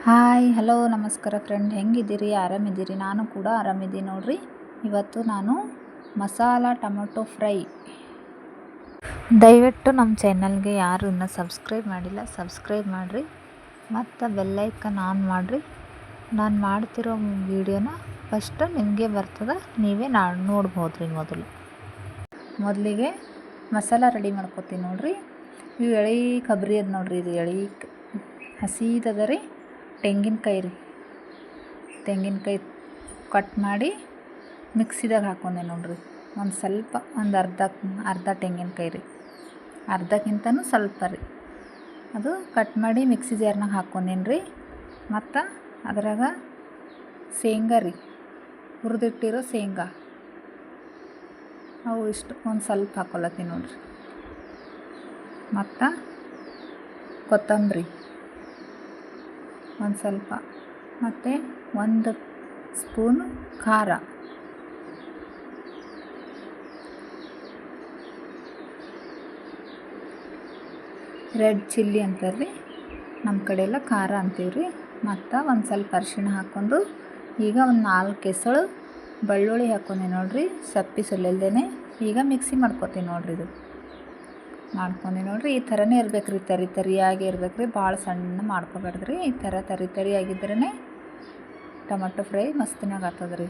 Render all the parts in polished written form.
Hi hello ನಮಸ್ಕಾರ friend, ಹೆಂಗಿದ್ದೀರಿ? ಆರಾಮಿದ್ದೀರಿ? ನಾನು ಕೂಡ ಆರಾಮಿದ್ದೀನಿ ನೋಡ್ರಿ. ಇವತ್ತು ನಾನು ಮಸಾಲ ಟೊಮೊಟೊ ಫ್ರೈ. ದಯವಿಟ್ಟು ನಮ್ಮ ಚಾನಲ್ಗೆ ಯಾರು ಇನ್ನೂ ಸಬ್ಸ್ಕ್ರೈಬ್ ಮಾಡಿಲ್ಲ ಸಬ್ಸ್ಕ್ರೈಬ್ ಮಾಡಿರಿ ಮತ್ತು ಬೆಲ್ಲೈಕನ್ ಆನ್ ಮಾಡಿರಿ. ನಾನು ಮಾಡ್ತಿರೋ ವಿಡಿಯೋನ ಫಸ್ಟ್ ನಿಮಗೆ ಬರ್ತದೆ, ನೀವೇ ನೋಡ್ಬೋದು ರೀ. ಮೊದಲಿಗೆ ಮಸಾಲ ರೆಡಿ ಮಾಡ್ಕೊತೀನಿ ನೋಡ್ರಿ. ಇವು ಎಳೆ ಕೊಬ್ಬರಿ ಅದ ನೋಡ್ರಿ, ಇದು ಎಳೆ ಹಸೀದದ ರೀ. ತೆಂಗಿನಕಾಯಿ ಕಟ್ ಮಾಡಿ ಮಿಕ್ಸಿದಾಗ ಹಾಕೊಂಡೆ ನೋಡ್ರಿ. ಒಂದು ಅರ್ಧ ತೆಂಗಿನಕಾಯಿ ರೀ, ಅರ್ಧಕ್ಕಿಂತನೂ ಸ್ವಲ್ಪ ರೀ. ಅದು ಕಟ್ ಮಾಡಿ ಮಿಕ್ಸಿ ಜಾರ್ನಾಗ ಹಾಕ್ಕೊಂಡೇನಿ ರೀ. ಮತ್ತು ಅದ್ರಾಗ ಶೇಂಗಾ ರೀ, ಹುರಿದಿಟ್ಟಿರೋ ಶೇಂಗಾ ಅವು ಇಷ್ಟು ಒಂದು ಸ್ವಲ್ಪ ಹಾಕ್ಕೊಳತ್ತೀನಿ ನೋಡ್ರಿ. ಮತ್ತು ಕೊತ್ತಂಬರಿ ಒಂದು ಸ್ವಲ್ಪ, ಮತ್ತು 1 ಸ್ಪೂನು ಖಾರ, ರೆಡ್ ಚಿಲ್ಲಿ ಅಂತಾರೆ ರೀ, ನಮ್ಮ ಕಡೆ ಎಲ್ಲ ಖಾರ ಅಂತೀವಿ ರೀ. ಮತ್ತು ಒಂದು ಸ್ವಲ್ಪ ಅರಿಶಿಣ ಹಾಕ್ಕೊಂಡು ಈಗ ಒಂದು 4 ಎಸಳು ಬೆಳ್ಳುಳ್ಳಿ ಹಾಕ್ಕೊಂಡೆ ನೋಡ್ರಿ, ಸಪ್ಪೆ ಸುಲಿಲ್ದೇ. ಈಗ ಮಿಕ್ಸಿ ಮಾಡ್ಕೊತೀನಿ ನೋಡ್ರಿ. ಇದು ಮಾಡ್ಕೊಂಡೆ ನೋಡ್ರಿ. ಈ ಥರನೇ ಇರ್ಬೇಕು ರೀ, ತರಿಯಾಗಿ ಇರ್ಬೇಕು ರೀ, ಭಾಳ ಸಣ್ಣ ಮಾಡ್ಕೊಬಾರ್ದು ರೀ. ಈ ಥರ ತರಿಯಾಗಿದ್ರೇ ಟೊಮೊಟೊ ಫ್ರೈ ಮಸ್ತಿನಾಗ ಆಗ್ತದೆ ರೀ.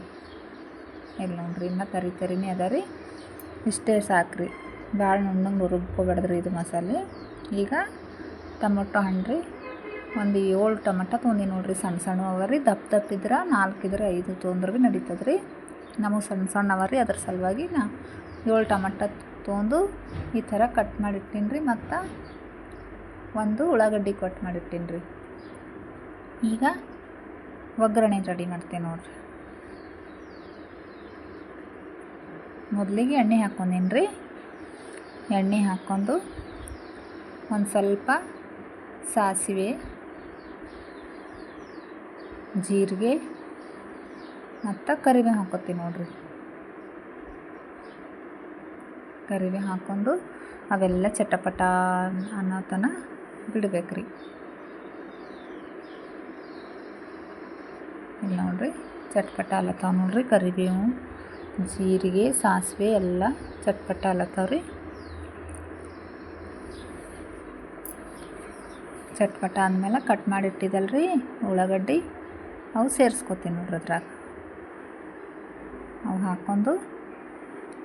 ಇಲ್ಲಿ ನೋಡ್ರಿ, ಇನ್ನೂ ತರಿನೇ ಅದ ರೀ. ಇಷ್ಟೇ ಸಾಕು ರೀ, ಭಾಳ ನುಣ್ಣಗೆ ರುಬ್ಕೊಬಾರ್ದು ರೀ ಇದು ಮಸಾಲೆ. ಈಗ ಟೊಮೊಟೊ ಹಣ್ಣು ಒಂದು 7 ಟೊಮೊಟೊ ತೊಗೊಂಡು ನೋಡ್ರಿ. ಸಣ್ಣ ಅವ ರೀ, ದಪ್ಪ ಇದ್ರೆ 4 ಇದ್ರೆ 5 ತೊಗೊಂಡ್ರೆ ಭೀ ನಡೀತದೆ ರೀ. ನಮಗೆ ಸಣ್ಣ ಅವ ರೀ, ಅದ್ರ ಸಲುವಾಗಿ 7 ಟೊಮೊಟೊ ತೊಗೊಂಡು ಈ ಥರ ಕಟ್ ಮಾಡಿಟ್ಟೀನಿ ರೀ. ಮತ್ತು 1 ಉಳ್ಳಾಗಡ್ಡಿ ಕಟ್ ಮಾಡಿಟ್ಟೀನಿ ರೀ. ಈಗ ಒಗ್ಗರಣೆ ರೆಡಿ ಮಾಡ್ತೇನೆ ನೋಡ್ರಿ. ಮೊದಲಿಗೆ ಎಣ್ಣೆ ಹಾಕ್ಕೊಂಡೀನಿ ರೀ. ಎಣ್ಣೆ ಹಾಕ್ಕೊಂಡು ಒಂದು ಸ್ವಲ್ಪ ಸಾಸಿವೆ, ಜೀರಿಗೆ ಮತ್ತು ಕರಿಬೇವು ಹಾಕ್ಕೊತೀನಿ ನೋಡ್ರಿ. ಕರಿಬೇವು ಹಾಕ್ಕೊಂಡು ಅವೆಲ್ಲ ಚಟಪಟ ಅನ್ನೋ ತನಕ ಬಿಡ್ಬೇಕು ರೀ. ಇಲ್ಲಿ ನೋಡ್ರಿ, ಚಟ್ಪಟ ಅಲ್ಲತ್ತಾವ ನೋಡ್ರಿ. ಕರಿಬೇವು, ಜೀರಿಗೆ, ಸಾಸಿವೆ ಎಲ್ಲ ಚಟ್ಪಟ ಅಲ್ಲತ್ತಾವ್ರಿ. ಚಟ್ಪಟ ಆದಮೇಲೆ ಕಟ್ ಮಾಡಿಟ್ಟಿದ್ದಲ್ರಿ ಉಳ್ಳಾಗಡ್ಡಿ, ಅವು ಸೇರಿಸ್ಕೊತೀನಿ ನೋಡ್ರಿ. ಅದ್ರಾಗ ಅವು ಹಾಕ್ಕೊಂಡು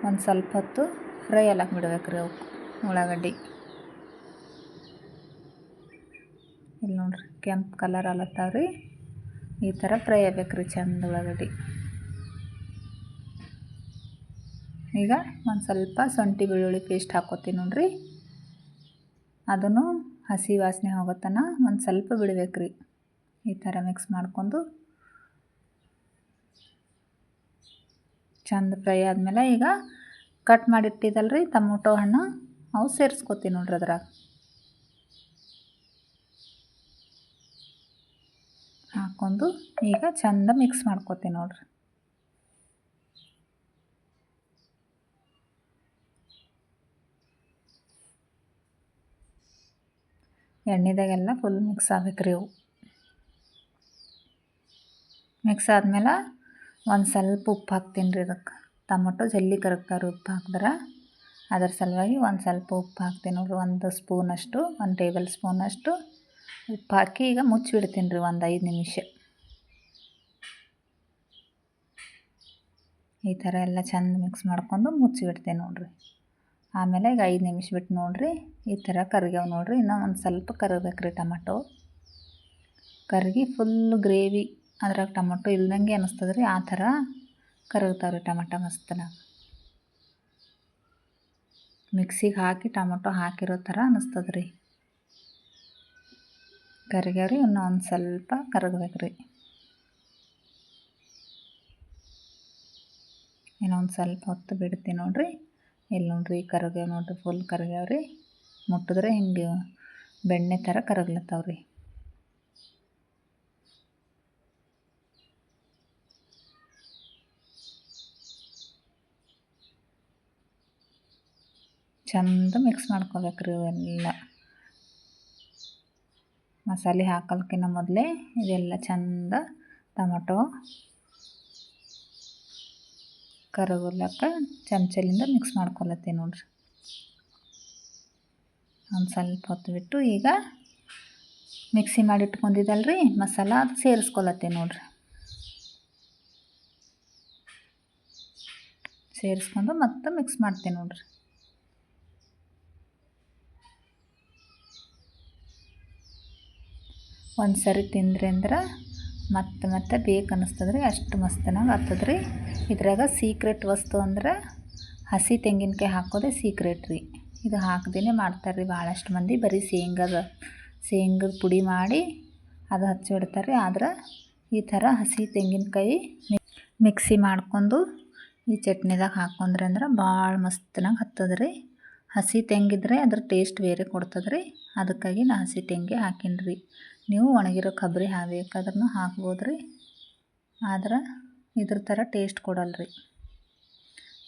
ಒಂದು ಸ್ವಲ್ಪ ಹೊತ್ತು ಫ್ರೈ ಎಲ್ಲಕ್ಕೆ ಬಿಡ್ಬೇಕು ರೀ. ಅವು ಉಳ್ಳಾಗಡ್ಡಿ ಇಲ್ಲಿ ನೋಡ್ರಿ ಕೆಂಪು ಕಲರ್ ಅಲ್ಲತ್ತಾವ್ರಿ. ಈ ಥರ ಫ್ರೈ ಆಗ್ಬೇಕು ರೀ ಚಂದ ಉಳ್ಳಾಗಡ್ಡಿ. ಈಗ ಒಂದು ಸ್ವಲ್ಪ ಶುಂಠಿ ಬೆಳ್ಳುಳ್ಳಿ ಪೇಸ್ಟ್ ಹಾಕ್ಕೊತೀನಿ ನೋಡ್ರಿ. ಅದನ್ನು ಹಸಿ ವಾಸನೆ ಹೋಗೋತನ ಒಂದು ಸ್ವಲ್ಪ ಬಿಡ್ಬೇಕು ರೀ. ಈ ಥರ ಮಿಕ್ಸ್ ಮಾಡ್ಕೊಂಡು ಚಂದ ಫ್ರೈ ಆದಮೇಲೆ ಈಗ ಕಟ್ ಮಾಡಿಟ್ಟಿದ್ದಲ್ರಿ ಟೊಮೊಟೊ ಹಣ್ಣು, ಅವು ಸೇರಿಸ್ಕೊತೀನಿ ನೋಡ್ರಿ. ಅದ್ರಾಗ ಹಾಕ್ಕೊಂಡು ಈಗ ಚಂದ ಮಿಕ್ಸ್ ಮಾಡ್ಕೊತೀನಿ ನೋಡ್ರಿ. ಎಣ್ಣೆದಾಗೆಲ್ಲ ಫುಲ್ ಮಿಕ್ಸ್ ಆಗ್ಬೇಕು ರೀ. ಅವು ಮಿಕ್ಸ್ ಆದಮೇಲೆ ಒಂದು ಸ್ವಲ್ಪ ಉಪ್ಪು ಹಾಕ್ತೀನಿ ರೀ. ಅದಕ್ಕೆ ಟೊಮೊಟೊ ಜಲ್ದಿ ಕರಗ್ತಾರೆ ಉಪ್ಪು ಹಾಕಿದ್ರೆ, ಅದರ ಸಲುವಾಗಿ ಒಂದು ಸ್ವಲ್ಪ ಉಪ್ಪು ಹಾಕ್ತೀನಿ ನೋಡ್ರಿ. 1 ಸ್ಪೂನಷ್ಟು, 1 ಟೇಬಲ್ ಸ್ಪೂನಷ್ಟು ಉಪ್ಪು ಹಾಕಿ ಈಗ ಮುಚ್ಚಿಬಿಡ್ತೀನಿ ರೀ ಒಂದು 5 ನಿಮಿಷ. ಈ ಥರ ಎಲ್ಲ ಚಂದ ಮಿಕ್ಸ್ ಮಾಡ್ಕೊಂಡು ಮುಚ್ಚಿಬಿಡ್ತೇನೆ ನೋಡ್ರಿ. ಆಮೇಲೆ ಈಗ 5 ನಿಮಿಷ ಬಿಟ್ಟು ನೋಡ್ರಿ, ಈ ಥರ ಕರಗ್ಯಾವ ನೋಡ್ರಿ. ಇನ್ನೂ ಒಂದು ಸ್ವಲ್ಪ ಕರಗಬೇಕು ರೀ ಟೊಮೊಟೊ. ಕರಗಿ ಫುಲ್ ಗ್ರೇವಿ ಅದ್ರಾಗ ಟೊಮೊಟೊ ಇಲ್ದಂಗೆ ಅನ್ನಿಸ್ತದೆ ರೀ. ಆ ಥರ ಕರಗ್ತಾವ್ರಿ ಟೊಮೊಟೊ ಮಸ್ತನ. ಮಿಕ್ಸಿಗೆ ಹಾಕಿ ಟೊಮೊಟೊ ಹಾಕಿರೋ ಥರ ಅನ್ನಿಸ್ತದೆ ರೀ. ಕರಗ್ಯಾವ್ರಿ, ಇನ್ನೂ ಒಂದು ಸ್ವಲ್ಪ ಕರಗಬೇಕು ರೀ. ಇನ್ನೊಂದು ಸ್ವಲ್ಪ ಹೊತ್ತು ಬಿಡ್ತೀನಿ ನೋಡ್ರಿ. ಇಲ್ಲಿ ನೋಡ್ರಿ ಕರಗ್ಯಾವ ನೋಡ್ರಿ, ಫುಲ್ ಕರಗ್ಯಾವ್ರಿ. ಮುಟ್ಟಿದ್ರೆ ಹಿಂಗೆ ಬೆಣ್ಣೆ ಥರ ಕರಗ್ಲತ್ತಾವ್ರಿ. ಚಂದ ಮಿಕ್ಸ್ ಮಾಡ್ಕೋಬೇಕು ರೀ. ಅವೆಲ್ಲ ಮಸಾಲೆ ಹಾಕೋಕ್ಕಿಂತ ಮೊದಲೇ ಇದೆಲ್ಲ ಚಂದ ಟೊಮಟೊ ಕರಗುಲಕ್ಕ ಚಮಚಲಿಂದ ಮಿಕ್ಸ್ ಮಾಡ್ಕೊಳತ್ತೀನಿ ನೋಡ್ರಿ. ಒಂದು ಸ್ವಲ್ಪ ಹೊತ್ತು ಬಿಟ್ಟು ಈಗ ಮಿಕ್ಸಿ ಮಾಡಿ ಇಟ್ಕೊಂಡಿದ್ದಲ್ರಿ ಮಸಾಲ ಅದು ಸೇರಿಸ್ಕೊಳತ್ತೀನಿ ನೋಡ್ರಿ. ಸೇರಿಸ್ಕೊಂಡು ಮತ್ತೆ ಮಿಕ್ಸ್ ಮಾಡ್ತೀನಿ ನೋಡ್ರಿ. ಒಂದು ಸರಿ ತಿಂದ್ರಿ ಅಂದ್ರೆ ಮತ್ತೆ ಬೇಕು ಅನ್ನಿಸ್ತದ್ರಿ. ಅಷ್ಟು ಮಸ್ತನಾಗ ಆಗ್ತದ್ರಿ. ಇದ್ರಾಗ ಸೀಕ್ರೆಟ್ ವಸ್ತು ಅಂದ್ರೆ ಹಸಿ ತೆಂಗಿನಕಾಯಿ ಹಾಕೋದೇ ಸೀಕ್ರೆಟ್ ರೀ. ಇದು ಹಾಕ್ದೇ ಮಾಡ್ತಾರೆ ರೀ ಭಾಳಷ್ಟು ಮಂದಿ. ಬರೀ ಶೇಂಗದ ಪುಡಿ ಮಾಡಿ ಅದು ಹಚ್ಚಿಬಿಡ್ತಾರೆ. ಆದ್ರೆ ಈ ಥರ ಹಸಿ ತೆಂಗಿನಕಾಯಿ ಮಿಕ್ಸಿ ಮಾಡ್ಕೊಂಡು ಈ ಚಟ್ನಿದಾಗ ಹಾಕೊಂಡ್ರಿ ಅಂದ್ರೆ ಭಾಳ ಮಸ್ತನಾಗ ಹತ್ತದ್ರಿ. ಹಸಿ ತೆಂಗಿದ್ರೆ ಅದ್ರ ಟೇಸ್ಟ್ ಬೇರೆ ಕೊಡ್ತದ್ರಿ. ಅದಕ್ಕಾಗಿ ನಾ ಹಸಿ ತೆಂಗಿ ಹಾಕೀನಿ ರೀ. ನೀವು ಒಣಗಿರೋ ಕೊಬ್ಬರಿ ಬೇಕಾದ್ರೂ ಹಾಕ್ಬೋದ್ರಿ. ಆದ್ರೆ ಇದ್ರ ಥರ ಟೇಸ್ಟ್ ಕೊಡಲ್ರಿ.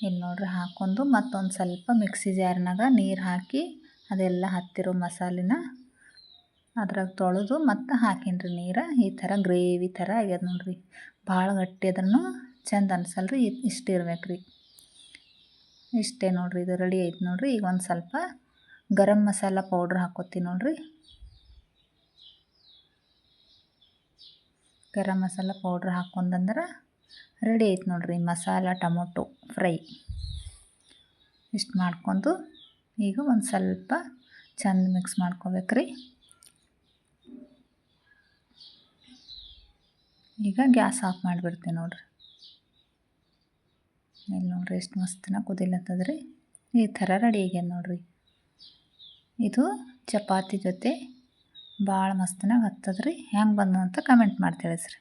ಇಲ್ಲಿ ನೋಡ್ರಿ ಹಾಕ್ಕೊಂಡು ಮತ್ತೊಂದು ಸ್ವಲ್ಪ ಮಿಕ್ಸಿ ಜಾರ್ನಾಗ ನೀರು ಹಾಕಿ ಅದೆಲ್ಲ ಹತ್ತಿರೋ ಮಸಾಲಿನ ಅದ್ರಾಗ ತೊಳೆದು ಮತ್ತೆ ಹಾಕೀನಿ ರೀ ನೀರು. ಈ ಥರ ಗ್ರೇವಿ ಥರ ಆಗ್ಯದ ನೋಡ್ರಿ. ಭಾಳ ಗಟ್ಟಿ ಆದ್ರೂ ಚಂದ ಅನ್ಸಲ್ರಿ. ಇಷ್ಟು ಇರ್ಬೇಕು ರೀ. ಇಷ್ಟೇ ನೋಡ್ರಿ. ಇದು ರೆಡಿ ಐತೆ ನೋಡ್ರಿ. ಈಗ ಒಂದು ಸ್ವಲ್ಪ ಗರಂ ಮಸಾಲ ಪೌಡ್ರ್ ಹಾಕೋತೀನಿ ನೋಡ್ರಿ. ಗರಂ ಮಸಾಲ ಪೌಡ್ರ್ ಹಾಕೊಂಡಂದ್ರೆ ರೆಡಿ ಐತೆ ನೋಡ್ರಿ ಮಸಾಲ ಟೊಮೊಟೊ ಫ್ರೈ. ಇಷ್ಟು ಮಾಡ್ಕೊಂಡು ಈಗ ಒಂದು ಸ್ವಲ್ಪ ಚಂದ ಮಿಕ್ಸ್ ಮಾಡ್ಕೋಬೇಕ್ರಿ. ಈಗ ಗ್ಯಾಸ್ ಆಫ್ ಮಾಡಿಬಿಡ್ತೀನಿ ನೋಡ್ರಿ. ಇಲ್ಲಿ ನೋಡ್ರಿ ಎಷ್ಟು ಮಸ್ತನ ಕುದಿಲತ್ತದ್ರಿ. ಈ ಥರ ರೆಡಿ ಆಗ್ಯದ ನೋಡ್ರಿ. ಇದು ಚಪಾತಿ ಜೊತೆ ಭಾಳ ಮಸ್ತನಾಗ ಹತ್ತದ್ರಿ. ಹೆಂಗೆ ಬಂದು ಅಂತ ಕಮೆಂಟ್ ಮಾಡಿ ತಿಳಿಸ್ರಿ.